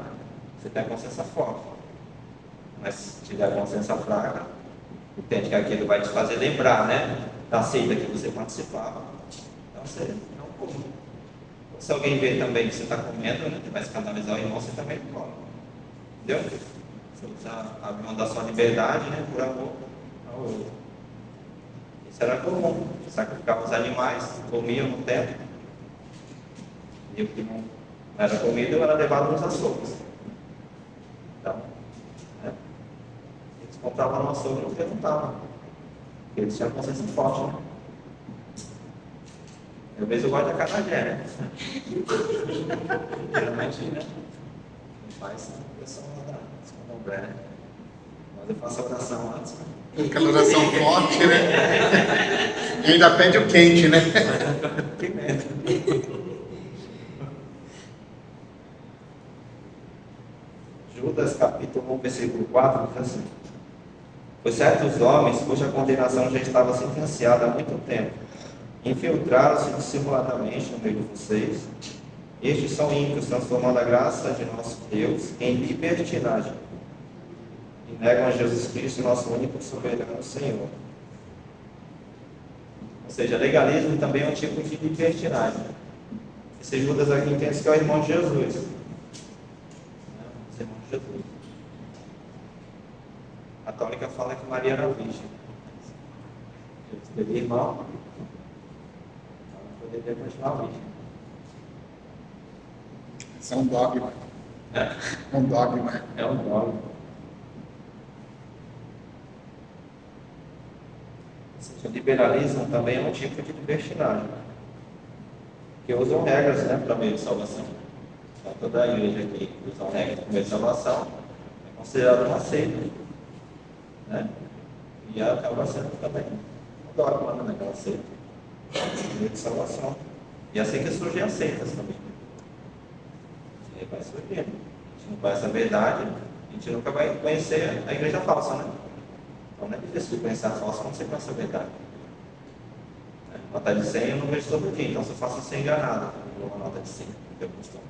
Você tem a consciência forte. Mas se tiver a consciência fraca, entende que aquilo vai te fazer lembrar, né? Da seita que você participava. Então você não come. Se alguém vê também que você está comendo, né, vai escandalizar o irmão, você também não come. Entendeu? Você usa a mão da sua liberdade, né, por amor ao outro. Isso era comum. Sacrificava os animais, comiam no templo. E o que não era comido era levado nos açougues. Então, né, eles compravam no açougue e não perguntavam. Porque eles tinham consciência forte, né? Às vezes eu gosto da acarajé, né? Geralmente, né? Não faz a pessoa lá da escondobé, né? Mas eu faço a oração antes. Aquela oração forte, né? E ainda pede o quente, né? Pimenta. Judas, capítulo 1, versículo 4, diz assim: pois certos homens, cuja condenação já estava sentenciada há muito tempo, infiltraram-se dissimuladamente no meio de vocês. Estes são ímpios, transformando a graça de nosso Deus em libertinagem, e negam a Jesus Cristo, nosso único soberano Senhor. Ou seja, legalismo também é um tipo de libertinagem. Esse Judas aqui entende que é o irmão de Jesus. Os irmãos de Jesus. A católica fala que Maria era virgem. Jesus teve irmão, ela poderia continuar virgem. Isso é um dogma. É Um dogma. um dogma. O liberalismo também é um tipo de libertinagem, que usam regras, né, para meio de salvação. Então, toda a igreja que usa regras para meio de salvação é considerada uma seita, né? E acaba sendo também um dogma, né, naquela seita, meio de salvação. E assim que surgem as seitas também. Aí vai surgindo. A gente não conhece a verdade, a gente nunca vai conhecer a igreja falsa, né? Então não é difícil de conhecer a falsa quando você conhece a verdade. Nota de 100 eu não vejo todo dia, então se eu faço ser enganado, eu dou uma nota de 100, eu costumo.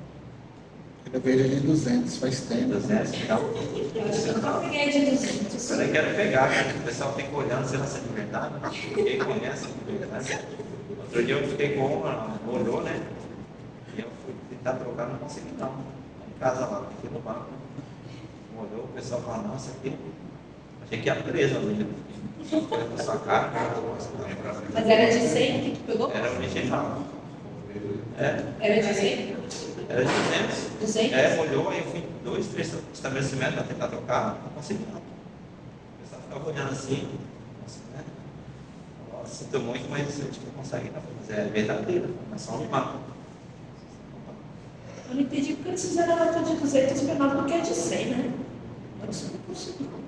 Eu vejo de 200, faz tempo. 200, então. Eu acho que eu nunca peguei de 200. Eu nem quero pegar, né? O pessoal fica olhando, será que é de verdade? Ninguém conhece de verdade. Outro dia eu fiquei com uma, olhou, né? E eu fui tentar trocar, não consegui não. Em casa lá, aqui no banco. Olhou, o pessoal falou, nossa, aqui. Achei que ia preso ali. Com sua cara. Mas era de 100 que tu pegou? Era original. É, Era de 100? era de 200. 200? É, olhou, aí eu fui em 2, 3 estabelecimentos para tentar trocar, não consegui não. O pessoal ficava olhando assim, nossa, né? Nossa, sinto muito, mas a gente não consegue não. Mas é verdadeira, não é só um mapa. Eu não entendi porque eles fizeram a nota de 200 menor do que a de 100, né? Eu não consigo.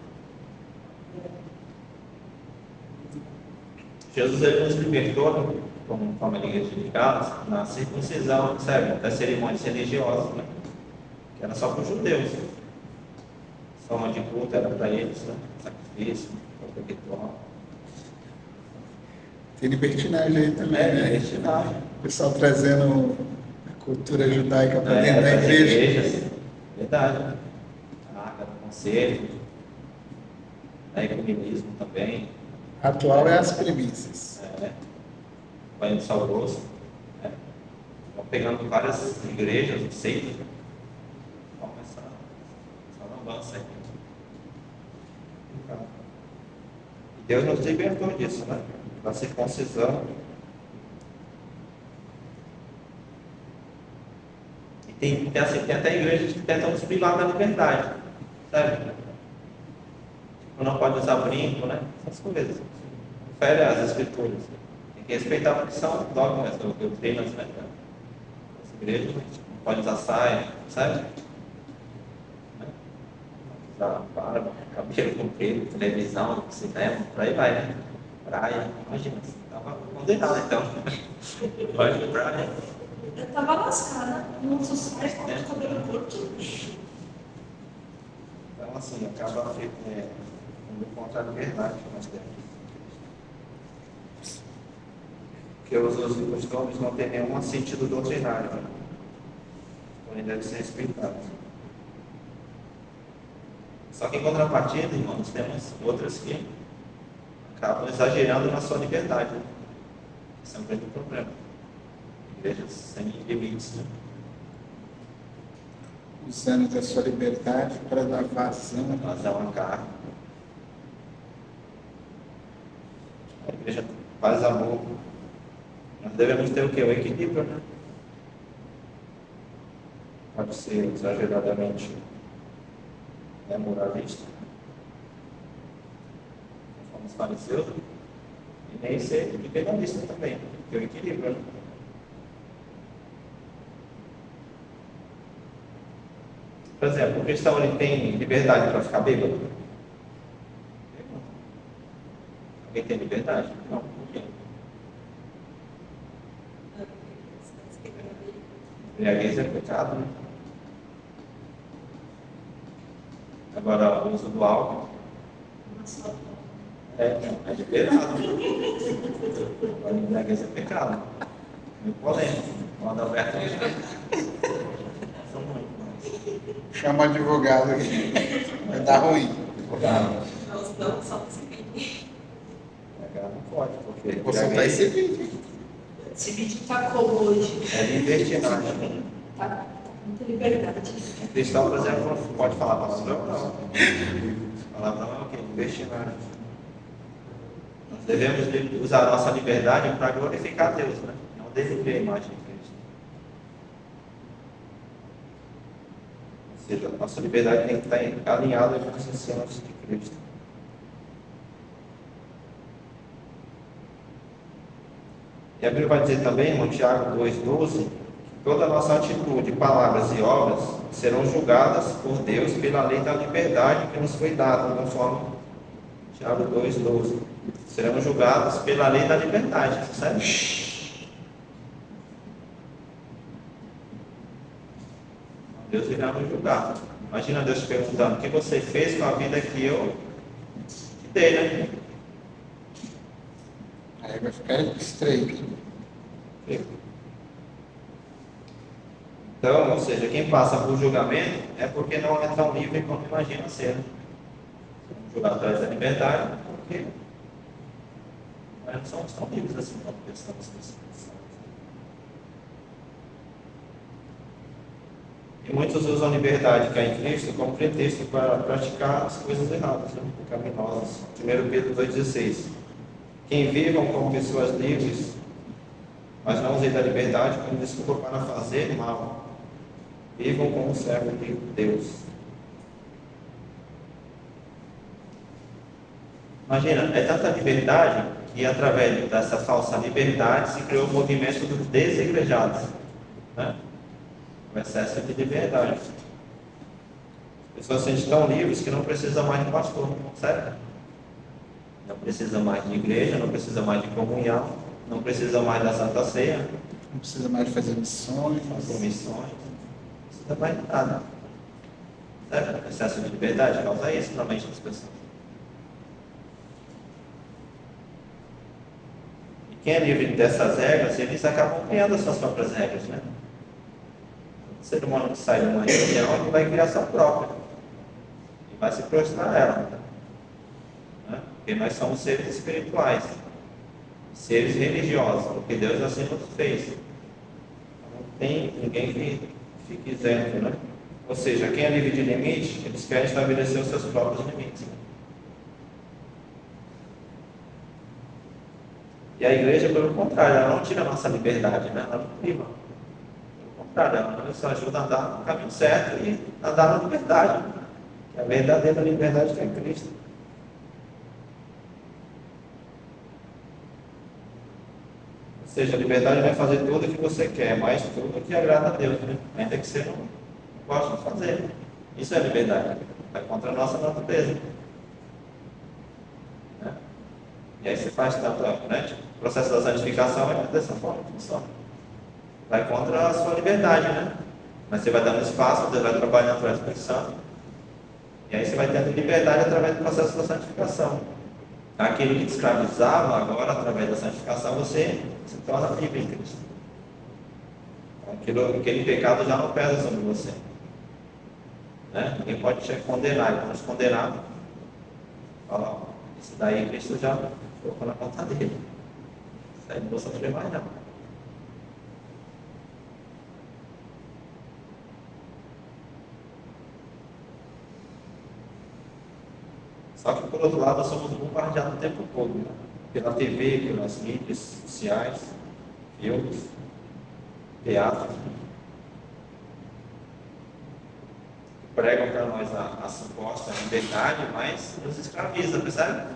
Jesus ele nos libertou, como família de Galas, na circuncisão, sabe? Das cerimônias religiosas, né? Que era só para os judeus. Forma de culto era para eles, né? Sacrifício, ritual. Tem libertinagem aí também, né? Libertinagem. O pessoal trazendo a cultura judaica para dentro da das igreja. igrejas. Verdade. A arca do conselho. Ecumenismo também. Atual é as premissas. Banho de sal grosso. Vão pegando várias igrejas, seitas. Vamos essa lambança aí. E Deus nos libertou disso, né? Da circuncisão. E tem até igrejas que tentam nos privar da liberdade. Sabe? Tipo, não pode usar brinco, né? Essas coisas. Confere as escrituras. Tem que respeitar porque são dogmas, doutrinas, né? Das igrejas, né? Não pode usar saia, sabe? Usar barba, cabelo comprido, televisão, cinema, por aí vai, né? Praia, imagina, você estava condenado então. Pode ir pra praia. Eu tava lascada, não sucesso com o cabelo curto. Então, assim, acaba indo contra a liberdade que nós temos. Porque os costumes não têm nenhum sentido doutrinário, né? Porém, devem ser respeitados. Só que, em contrapartida, irmãos, temos outras que acabam exagerando na sua liberdade. Né? Esse é um grande problema. Igrejas sem limites, né? Usando da sua liberdade para dar vazão. Vazão à carne. A igreja faz amor. Nós devemos ter o quê? O equilíbrio, né? Pode ser exageradamente moralista, conforme os fariseus, e nem ser liberalista também, ter o equilíbrio, né? Por exemplo, o cristão ele tem liberdade para ficar bêbado? Alguém tem liberdade? Não. Por quê? Embriaguez é pecado, né? Agora, o uso do álcool é liberado. Agora, embriaguez é pecado. Muito polêmico. Quando Alberto são muito. Chama o advogado aqui. Vai dar ruim. Advogado. Não, só no seguinte. Embriagado não pode, porque Vou soltar esse vídeo. Esse vídeo tá como hoje? é libertinagem. Tá com muita liberdade. O cristão, por exemplo, não pode falar palavrão, não. Palavrão é o quê? Libertinagem. Nós devemos usar a nossa liberdade para glorificar Deus, né? Não denigrar a imagem de Cristo. Ou seja, a nossa liberdade tem que estar alinhada com os ensinos de Cristo. E a Bíblia vai dizer também, irmão, Tiago 2,12, que toda a nossa atitude, palavras e obras serão julgadas por Deus pela lei da liberdade que nos foi dada, conforme Tiago 2,12. Seremos julgados pela lei da liberdade, sabe? Deus irá nos julgar. Imagina Deus te perguntando: o que você fez com a vida que eu te dei, né? Aí vai ficar estreito. Então, ou seja, quem passa por julgamento é porque não é tão livre como imagina ser. Julgar atrás da liberdade, porque nós não somos tão livres assim como pensamos que somos. E muitos usam a liberdade que há em Cristo como pretexto para praticar as coisas erradas, né? Pecaminosas. 1 Pedro 2,16. Quem vivam como pessoas livres, mas não usem da liberdade como desculpa para fazer mal. Vivam como servos de Deus. Imagina, é tanta liberdade que através dessa falsa liberdade se criou o movimento dos desigrejados, né? O excesso de liberdade. As pessoas se sentem tão livres que não precisam mais de pastor, certo? Não precisa mais de igreja, não precisa mais de comunhão, não precisa mais da Santa Ceia, Não precisa mais fazer missões. fazer missões, não precisa mais de nada. Certo? O excesso de liberdade causa isso na mente das pessoas. E quem é livre dessas regras, eles acabam criando as suas próprias regras, né? O ser humano que sai de uma religião, ele vai criar sua própria. E vai se prostrar a ela. Né? Porque nós somos seres espirituais. Seres religiosos. Porque Deus assim nos fez. Não tem ninguém que fique isento, né? Ou seja, quem é livre de limite, eles querem estabelecer os seus próprios limites. E a igreja, pelo contrário, ela não tira a nossa liberdade, né? Ela não priva. Pelo contrário, ela nos ajuda a andar no caminho certo e andar na liberdade. Que a verdadeira liberdade está em Cristo. Ou seja, a liberdade vai fazer tudo o que você quer, mas tudo que agrada a Deus, né? Ainda que você não goste de fazer. Isso é liberdade. Vai contra a nossa natureza. Né? E aí você faz tanto, né? Tipo, o processo da santificação é dessa forma que funciona. Vai contra a sua liberdade, né? Mas você vai dando espaço, Deus vai trabalhando através do Espírito Santo. E aí você vai tendo liberdade através do processo da santificação. Aquilo que te escravizava, agora, através da santificação, você se torna livre em Cristo. Aquele pecado já não pesa sobre você. Né? Ninguém pode te condenar. E quando te condenar, fala, ó, isso daí Cristo já colocou na conta dele. Isso aí não vou sofrer mais não. Só que, por outro lado, nós somos bombardeados o tempo todo, né? Pela TV, pelas mídias sociais, filmes, teatro, que pregam para nós a suposta liberdade, mas nos escraviza, percebe?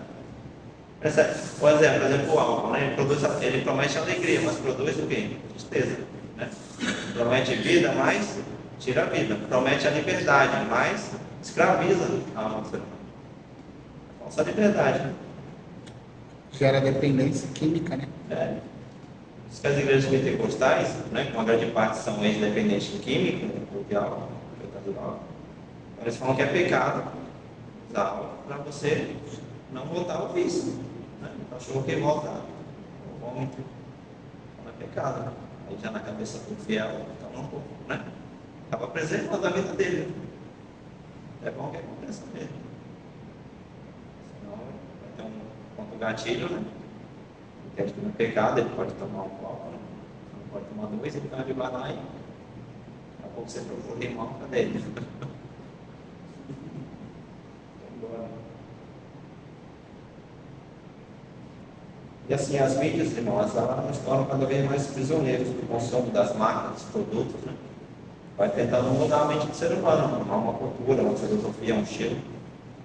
Por exemplo, o álcool, né? Ele promete alegria, mas produz o quê? Tristeza. Né? Promete vida, mas tira a vida. Promete a liberdade, mas escraviza a alma do ser humano. Falsa liberdade. Gera dependência química, né? É. Diz que as igrejas pentecostais, né, uma grande parte são ex-dependentes químicos, de álcool, então eles falam que é pecado usar álcool para você não voltar ao vício. Né? O cachorro que volta ao vômito não é pecado. Né? Aí já na cabeça do fiel, então não, né? Acaba preservando a vida dele. É bom que aconteça mesmo. Senão vai ter um ponto gatilho, né? Que acho que não é pecado, ele pode tomar um copo, né? Não pode tomar dois, ele vai levar lá e daqui a pouco você procura irmão, cadê ele? E assim, as mídias, irmãos, elas nos tornam cada vez mais prisioneiros do consumo das marcas, dos produtos, né? Vai tentando mudar a mente do ser humano, formar uma cultura, uma filosofia, um estilo.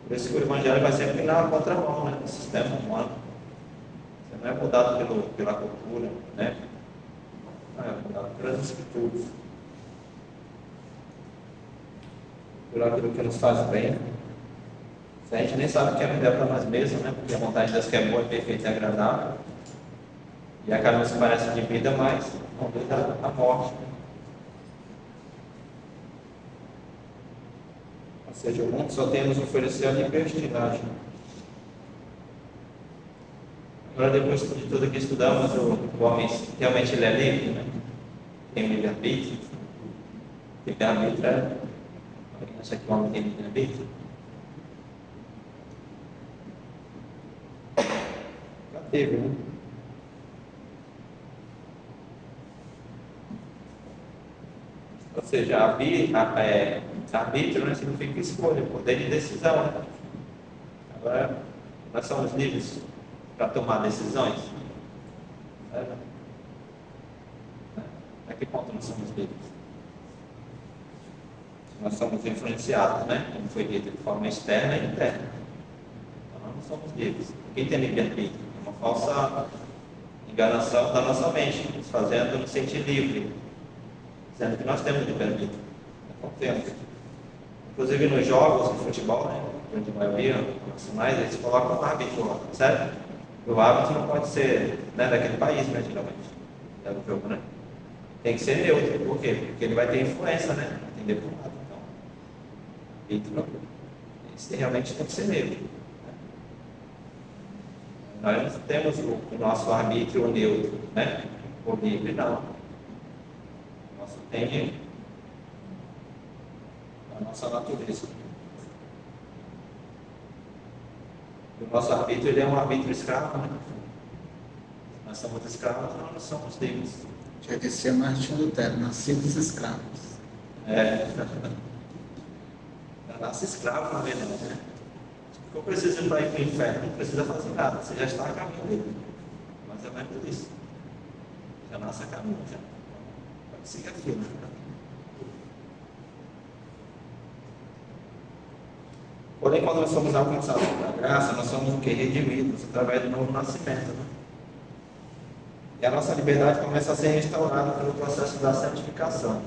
Por isso que o Evangelho vai sempre na contramão, né? Do sistema humano. Você não é mudado pela cultura, né? Não é mudado pelas escrituras. Por aquilo que nos faz bem. Se a gente nem sabe o que é melhor para nós mesmos, né? Porque a vontade de Deus que é boa, perfeita e agradável. E a caminho se parece de vida, mas conduz à morte. Ou seja, o mundo só tem a nos oferecer a libertinagem. Agora, depois de tudo que estudamos, o homem realmente ele é livre, né? Tem livre-arbítrio. Livre-arbítrio é... Alguém acha que o homem tem livre-arbítrio? Já teve, né? Ou seja, arbítrio, né, significa escolha, poder de decisão. Né? Agora, nós somos livres para tomar decisões. A que ponto nós somos livres? Nós somos influenciados, né? Como foi dito, de forma externa e interna. Então, nós não somos livres. Quem tem livre-arbítrio? É uma falsa enganação da nossa mente, nos fazendo nos sentir livre, dizendo que nós temos livre-arbítrio. Não temos. Inclusive nos jogos de futebol, né? Onde a maioria, mais, eles colocam um árbitro lá, certo? O árbitro não pode ser, né, daquele país, né, geralmente, do jogo, né? Tem que ser neutro. Por quê? Porque ele vai ter influência, né? Entender por lado. Então, esse realmente tem que ser neutro. Nós não temos o nosso arbítrio neutro, né? O livre, não. O nosso tem a nossa natureza. O nosso arbítrio ele é um arbítrio escravo, né? Nós somos escravos, nós não somos livres. Já dizia Martin Lutero, nascidos escravos. Nasce escravo, na verdade, né? Ficou precisando para ir para o inferno, não precisa fazer nada, você já está a caminho dele. Mas é mais por isso. Já nasce a caminho, já. Pode seguir aquilo. Porém, quando nós somos alcançados pela graça, nós somos o que? Redimidos, através do novo nascimento, né? E a nossa liberdade começa a ser restaurada pelo processo da santificação.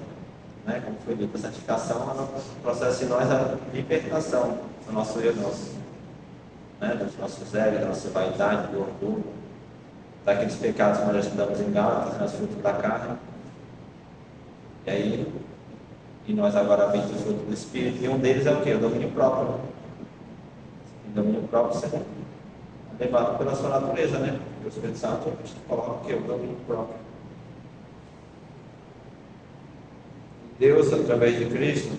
Né? Como foi dito, a santificação é o processo de nós, a libertação do nosso eu nosso, né? Dos nossos egos, da nossa vaidade, do orgulho, daqueles pecados que nós já estudamos em Gálatas, né? Os frutos da carne. E aí, e nós agora vemos o fruto do Espírito, e um deles é o quê? O domínio próprio. Né? O domínio próprio será levado pela sua natureza, né? Porque o Espírito Santo coloca o quê? O domínio próprio. Deus, através de Cristo,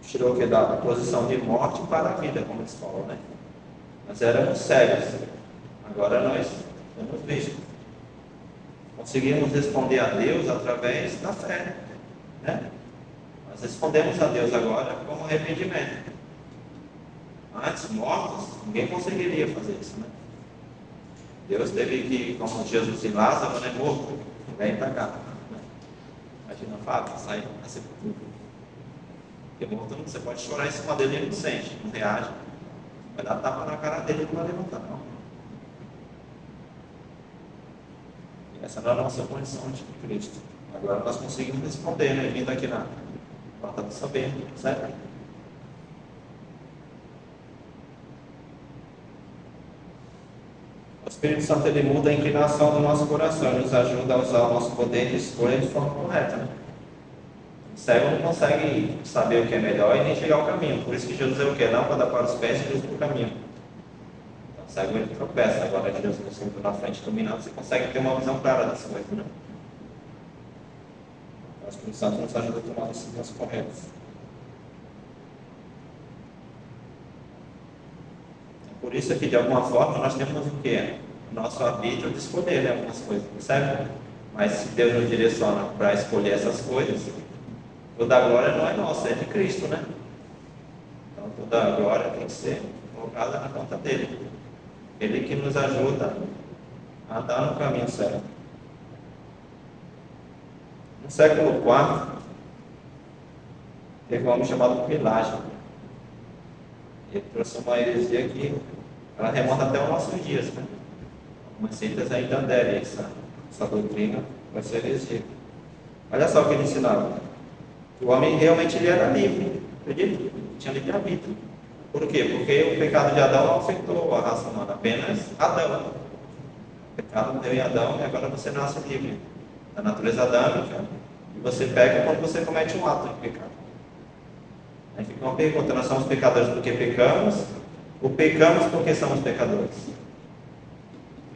tirou o que? Da posição de morte para a vida, como eles falam, né? Nós éramos cegos, agora nós temos visto. Conseguimos responder a Deus através da fé, né? Nós respondemos a Deus agora com arrependimento. Antes, mortos, ninguém conseguiria fazer isso, né? Deus teve que, como Jesus e Lázaro, né? Morto, vem para cá. Imagina a fábrica, sai da sepultura. Porque morto, você pode chorar em cima dele e ele não sente, não reage. Vai dar tapa na cara dele e não vai levantar, não. E essa não é a nossa condição de Cristo. Agora nós conseguimos responder, né? Vindo aqui na porta do saber, certo? O Espírito Santo ele muda a inclinação do nosso coração e nos ajuda a usar o nosso poder de escolha de forma correta. Né? O cego não consegue saber o que é melhor e nem chegar ao caminho. Por isso que Jesus é o que? Lâmpada para os pés e luz para o caminho. Então o cego ele tropeça. Agora Jesus sempre na frente dominando, você consegue ter uma visão clara das coisas. Né? O Espírito Santo nos ajuda a tomar decisões corretas. Por isso que de alguma forma nós temos o quê? Nosso arbítrio de escolher, né, algumas coisas, percebe? Mas se Deus nos direciona para escolher essas coisas, toda a glória não é nossa, é de Cristo, né? Então toda a glória tem que ser colocada na conta dele. Ele que nos ajuda a andar no caminho certo. No século IV, teve um homem chamado Pelágio. Ele trouxe uma heresia que ela remonta até os nossos dias, né? Algumas seitas ainda aderem essa doutrina com essa heresia. Olha só o que ele ensinava. O homem realmente ele era livre, acredita? Ele tinha livre-arbítrio. Por quê? Porque o pecado de Adão não afetou a raça humana, apenas Adão. O pecado deu em Adão e agora você nasce livre da natureza adâmica e você peca quando você comete um ato de pecado. Aí fica uma pergunta: nós somos pecadores porque pecamos? Ou pecamos porque somos pecadores? O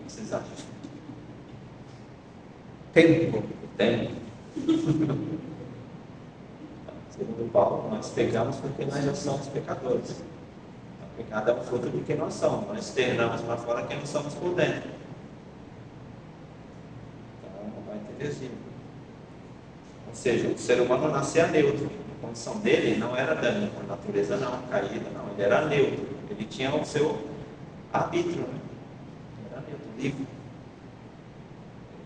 que vocês acham? Tempo. Tempo. Segundo Paulo, nós pecamos porque nós já somos pecadores. O pecado é um fruto de quem nós somos. Nós externamos para fora quem nós somos por dentro. Então, vai ter desvio. Ou seja, o ser humano nascia neutro. A condição dele não era dano, a natureza não, caída não. Ele era neutro. Ele tinha o seu arbítrio, né? Ele era neutro, livre. Ele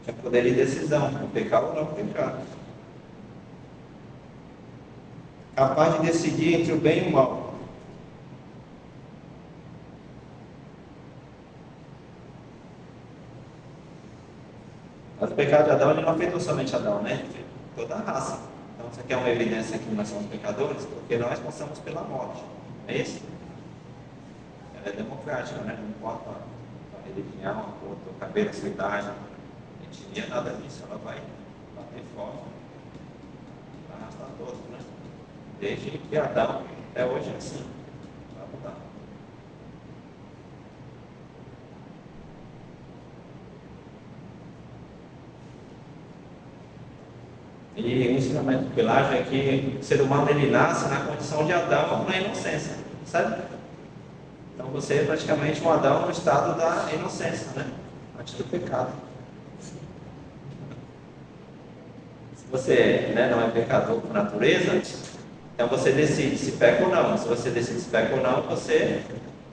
tinha poder de decisão, não pecar ou não pecar. Capaz de decidir entre o bem e o mal. Mas o pecado de Adão ele não afetou somente Adão, né? Ele afetou toda a raça. Então você quer uma evidência que nós somos pecadores? Porque nós passamos pela morte. Não é isso? Ela é democrática, né? Não importa a religião, a cor, o cabelo, a sua idade, a etnia, nada disso. Ela vai bater forte, vai arrastar todos, né? Desde que Adão até hoje é assim. Vai mudar. E o ensinamento do Pelágio é que o ser humano ele nasce na condição de Adão na inocência, sabe? Então você é praticamente um Adão no estado da inocência, né? Antes do pecado. Se você, né, não é pecador por natureza, então você decide se peca ou não. Se você decide se peca ou não, você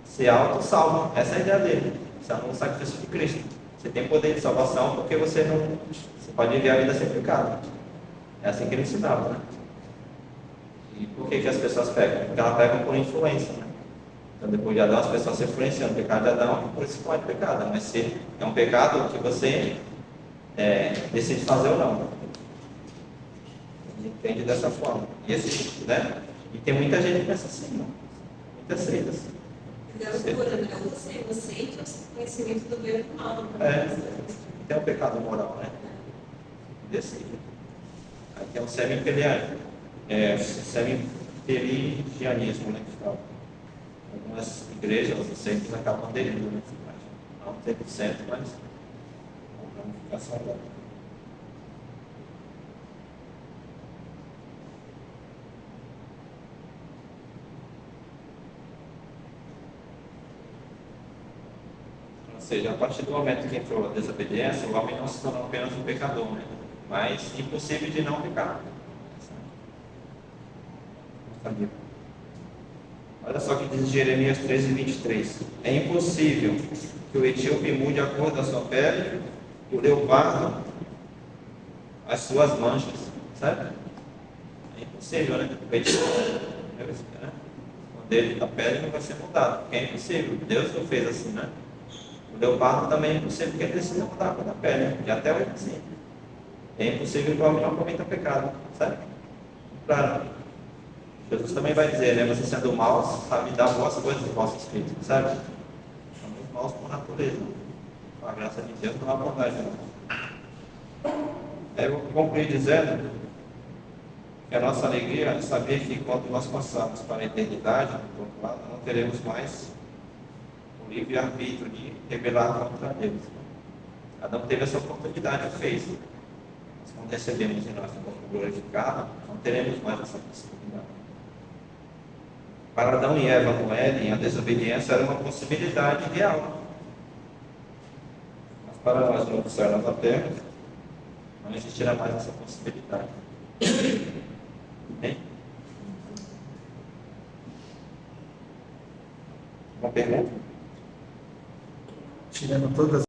se auto-salva. Essa é a ideia dele. Isso é um sacrifício de Cristo. Você tem poder de salvação porque você pode viver a vida sem pecado. É assim que ele ensinava, né? E por que as pessoas pecam? Porque elas pecam por influência, né? Então depois de Adão as pessoas se influenciam no pecado de Adão, por isso pode pecado. Mas se é um pecado que você decide fazer ou não. Entende dessa forma. E né? E tem muita gente que pensa assim, não? Muitas seitas. É loucura, né? Você inocente é o conhecimento do bem e do mal. Tem um pecado moral, né? Decide. Aí tem o semi-pelagianismo, né? Que fala. Algumas igrejas, os centros acabam aderindo, né? Não 100%, mas a ramificação dela. Ou seja, a partir do momento que entrou a desobediência, o homem não se tornou apenas um pecador, né? Mas impossível de não pecar. Olha só o que diz Jeremias 13:23. É impossível que o etíope mude a cor da sua pele e o leopardo as suas manchas. Sabe? É impossível, né? O etíope, né? O dele da pele não vai ser mudado, porque é impossível. Deus não fez assim, né? O leopardo também é impossível porque ele precisa mudar a cor da pele. E até hoje assim. É impossível que o homem não cometa pecado, sabe? Claro. Jesus também vai dizer, né? Você sendo maus, sabe dar boas coisas do vosso espírito, sabe? Somos maus por natureza. Com a graça de Deus, não há bondade, não. Aí eu vou concluir dizendo que a nossa alegria é saber que quando nós passarmos para a eternidade, do outro lado, não teremos mais o livre-arbítrio de rebelar contra Deus. Adão teve essa oportunidade, fez. Quando recebemos em nosso corpo glorificado, não teremos mais essa possibilidade. Para Adão e Eva no Éden, a desobediência era uma possibilidade real. Mas para nós no céu e na terra, não existirá mais essa possibilidade. Bem? Uma pergunta? Tirando todas